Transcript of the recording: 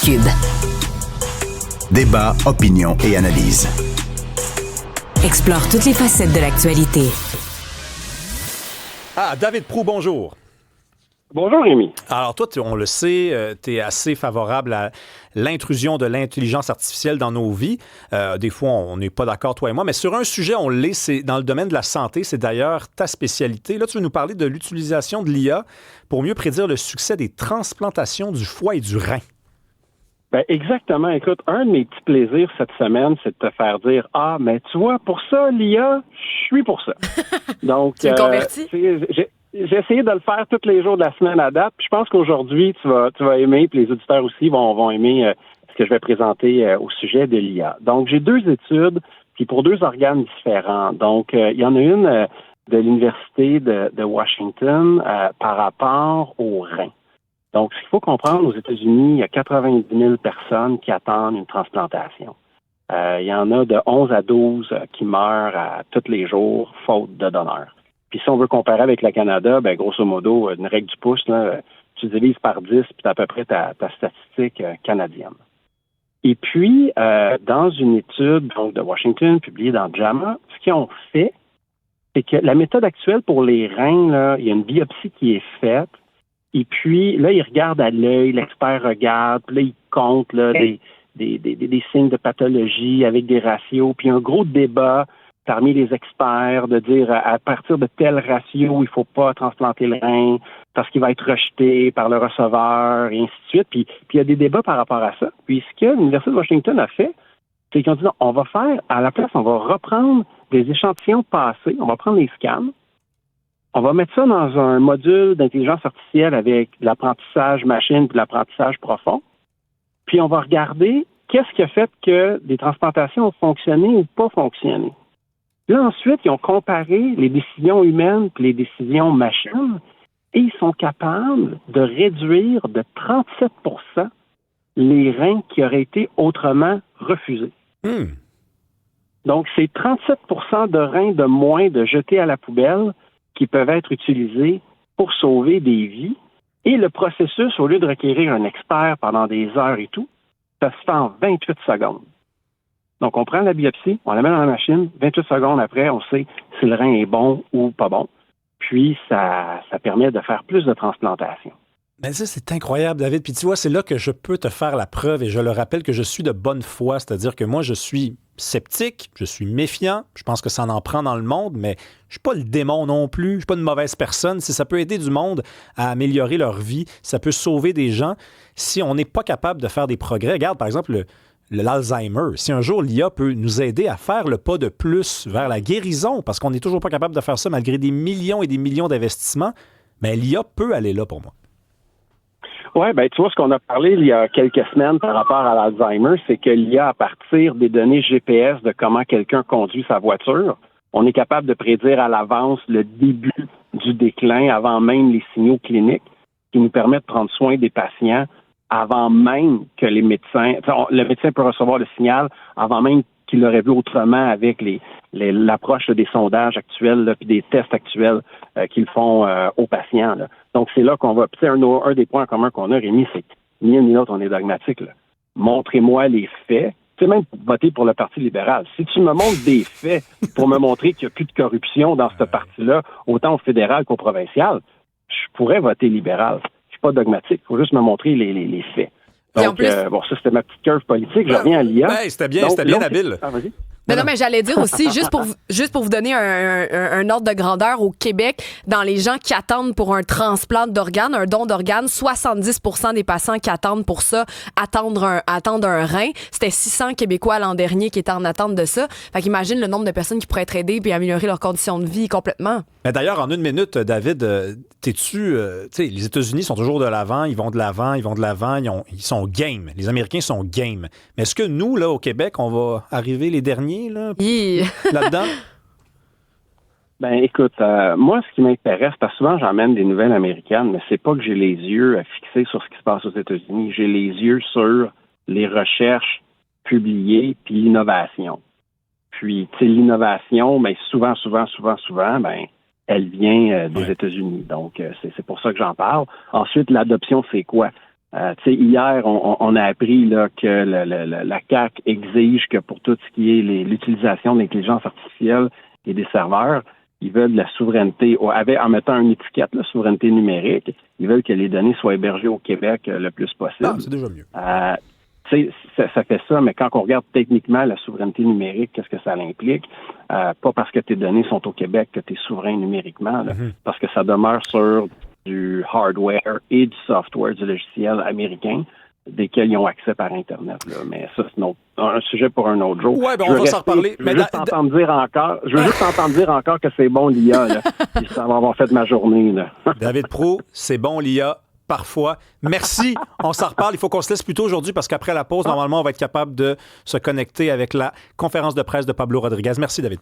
Cube. Débat, opinion et analyse. Explore toutes les facettes de l'actualité. Ah, David Proulx, bonjour. Bonjour Rémi. Alors toi, on le sait, tu es assez favorable à l'intrusion de l'intelligence artificielle dans nos vies. Des fois, on n'est pas d'accord, toi et moi, mais sur un sujet, on l'est, c'est dans le domaine de la santé. C'est d'ailleurs ta spécialité. Là, tu veux nous parler de l'utilisation de l'IA pour mieux prédire le succès des transplantations du foie et du rein. Ben exactement. Écoute, un de mes petits plaisirs cette semaine, c'est de te faire dire « Ah, mais tu vois, pour ça, l'IA, je suis pour ça. » Donc, tu es converti? J'ai essayé de le faire tous les jours de la semaine à date. Puis je pense qu'aujourd'hui, tu vas aimer, puis les auditeurs aussi vont aimer ce que je vais présenter au sujet de l'IA. Donc, j'ai deux études, puis pour deux organes différents. Donc, il y en a une de l'Université de Washington par rapport aux reins. Donc, ce qu'il faut comprendre, aux États-Unis, il y a 90 000 personnes qui attendent une transplantation. Il y en a de 11 à 12 qui meurent tous les jours, faute de donneurs. Puis si on veut comparer avec le Canada, ben grosso modo, une règle du pouce, là, tu divises par 10, puis tu as à peu près ta statistique canadienne. Et puis, dans une étude donc, de Washington, publiée dans JAMA, ce qu'ils ont fait, c'est que la méthode actuelle pour les reins, là, il y a une biopsie qui est faite, et puis là, ils regardent à l'œil, l'expert regarde, puis là, il compte là, des signes de pathologie avec des ratios, puis un gros débat parmi les experts de dire à partir de tel ratio, il faut pas transplanter le rein parce qu'il va être rejeté par le receveur et ainsi de suite. Puis il y a des débats par rapport à ça. Puis ce que l'Université de Washington a fait, c'est qu'ils ont dit non, on va faire, à la place, on va reprendre des échantillons passés, on va prendre les scans, on va mettre ça dans un module d'intelligence artificielle avec l'apprentissage machine puis l'apprentissage profond, puis on va regarder qu'est-ce qui a fait que des transplantations ont fonctionné ou pas fonctionné. Là, ensuite, ils ont comparé les décisions humaines et les décisions machines et ils sont capables de réduire de 37 % les reins qui auraient été autrement refusés. Donc, c'est 37 % de reins de moins de jeter à la poubelle qui peuvent être utilisés pour sauver des vies. Et le processus, au lieu de requérir un expert pendant des heures et tout, ça se fait en 28 secondes. Donc, on prend la biopsie, on la met dans la machine, 28 secondes après, on sait si le rein est bon ou pas bon. Puis, ça permet de faire plus de transplantations. Mais ça, c'est incroyable, David. Puis tu vois, c'est là que je peux te faire la preuve et je le rappelle que je suis de bonne foi. C'est-à-dire que moi, je suis sceptique, je suis méfiant. Je pense que ça en prend dans le monde, mais je suis pas le démon non plus. Je suis pas une mauvaise personne. Si ça peut aider du monde à améliorer leur vie, ça peut sauver des gens. Si on n'est pas capable de faire des progrès, regarde, par exemple, l'Alzheimer. Si un jour l'IA peut nous aider à faire le pas de plus vers la guérison, parce qu'on n'est toujours pas capable de faire ça malgré des millions et des millions d'investissements, bien, l'IA peut aller là pour moi. Oui, ben tu vois, ce qu'on a parlé il y a quelques semaines par rapport à l'Alzheimer, c'est que l'IA, à partir des données GPS de comment quelqu'un conduit sa voiture, on est capable de prédire à l'avance le début du déclin avant même les signaux cliniques qui nous permettent de prendre soin des patients avant même que les médecins... Le médecin peut recevoir le signal avant même qu'il l'aurait vu autrement avec l'approche des sondages actuels puis des tests actuels qu'ils font aux patients. Là. Donc, c'est là qu'on va... Puis un des points en commun qu'on a, Rémi, c'est que ni un ni l'autre, on est dogmatique. Là. Montrez-moi les faits. Tu sais, même pour voter pour le Parti libéral. Si tu me montres des faits pour me montrer qu'il n'y a plus de corruption dans ce parti-là, autant au fédéral qu'au provincial, je pourrais voter libéral. Pas dogmatique. Il faut juste me montrer les faits. Donc, plus... ça, c'était ma petite curve politique. Je reviens à l'IA. Ben, c'était bien habile. Ah, vas-y. Non, mais j'allais dire aussi, juste pour vous donner un ordre de grandeur, au Québec, dans les gens qui attendent pour un transplant d'organes, un don d'organes, 70 % des patients qui attendent pour ça attendent un rein. C'était 600 Québécois l'an dernier qui étaient en attente de ça. Fait qu'imagine le nombre de personnes qui pourraient être aidées et améliorer leurs conditions de vie complètement. Mais d'ailleurs, en une minute, David, tu sais, les États-Unis sont toujours de l'avant, ils vont de l'avant, ils sont game. Les Américains sont game. Mais est-ce que nous, là, au Québec, on va arriver les derniers? Là-dedans? Ben écoute, moi, ce qui m'intéresse, parce que souvent, j'emmène des nouvelles américaines, mais c'est pas que j'ai les yeux fixés sur ce qui se passe aux États-Unis. J'ai les yeux sur les recherches publiées puis l'innovation. Puis, tu sais, l'innovation, ben souvent, ben elle vient des États-Unis. Donc, c'est pour ça que j'en parle. Ensuite, l'adoption, c'est quoi? Hier, on a appris là, que la CAQ exige que pour tout ce qui est l'utilisation de l'intelligence artificielle et des serveurs, ils veulent de la souveraineté, en mettant une étiquette, la souveraineté numérique, ils veulent que les données soient hébergées au Québec le plus possible. Ah, c'est déjà mieux. Ça fait ça, mais quand on regarde techniquement la souveraineté numérique, qu'est-ce que ça implique? Pas parce que tes données sont au Québec que tu es souverain numériquement, là, parce que ça demeure sur du hardware et du software, du logiciel américain, desquels ils ont accès par Internet. Là. Mais ça, c'est un sujet pour un autre jour. Ouais, ben on va s'en reparler. Je veux juste entendre dire encore que c'est bon l'IA. Là. Puis ça va avoir fait ma journée. Là. David Proulx, c'est bon l'IA. Parfois. Merci. On s'en reparle. Il faut qu'on se laisse plus tôt aujourd'hui parce qu'après la pause, normalement, on va être capable de se connecter avec la conférence de presse de Pablo Rodriguez. Merci, David Proulx.